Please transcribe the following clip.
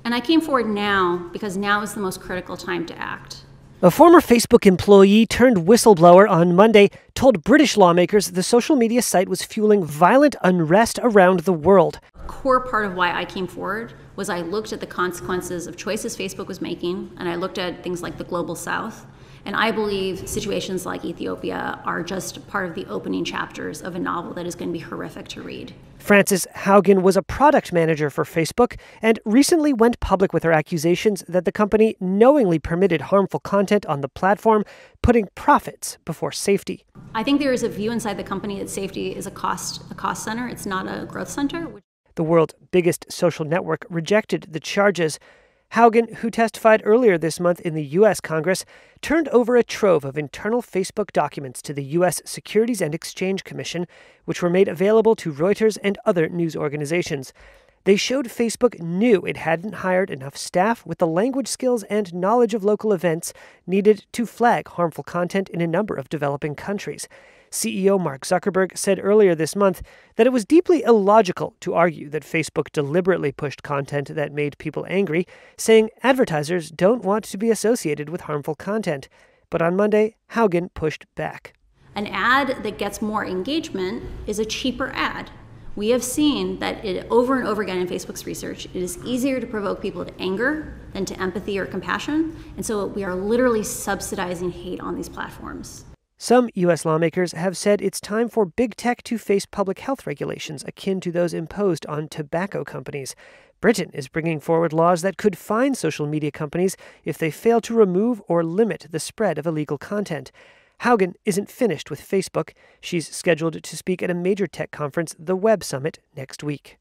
And I came forward now because now is the most critical time to act. A former Facebook employee turned whistleblower on Monday told British lawmakers the social media site was fueling violent unrest around the world. A core part of why I came forward was I looked at the consequences of choices Facebook was making, and I looked at things like the Global South. And I believe situations like Ethiopia are just part of the opening chapters of a novel that is going to be horrific to read. Frances Haugen was a product manager for Facebook and recently went public with her accusations that the company knowingly permitted harmful content on the platform, putting profits before safety. I think there is a view inside the company that safety is a cost center. It's not a growth center. The world's biggest social network rejected the charges. Haugen, who testified earlier this month in the U.S. Congress, turned over a trove of internal Facebook documents to the U.S. Securities and Exchange Commission, which were made available to Reuters and other news organizations. They showed Facebook knew it hadn't hired enough staff with the language skills and knowledge of local events needed to flag harmful content in a number of developing countries. CEO Mark Zuckerberg said earlier this month that it was deeply illogical to argue that Facebook deliberately pushed content that made people angry, saying advertisers don't want to be associated with harmful content. But on Monday, Haugen pushed back. An ad that gets more engagement is a cheaper ad. We have seen that over and over again in Facebook's research, it is easier to provoke people to anger than to empathy or compassion. And so we are literally subsidizing hate on these platforms. Some U.S. lawmakers have said it's time for big tech to face public health regulations akin to those imposed on tobacco companies. Britain is bringing forward laws that could fine social media companies if they fail to remove or limit the spread of illegal content. Haugen isn't finished with Facebook. She's scheduled to speak at a major tech conference, the Web Summit, next week.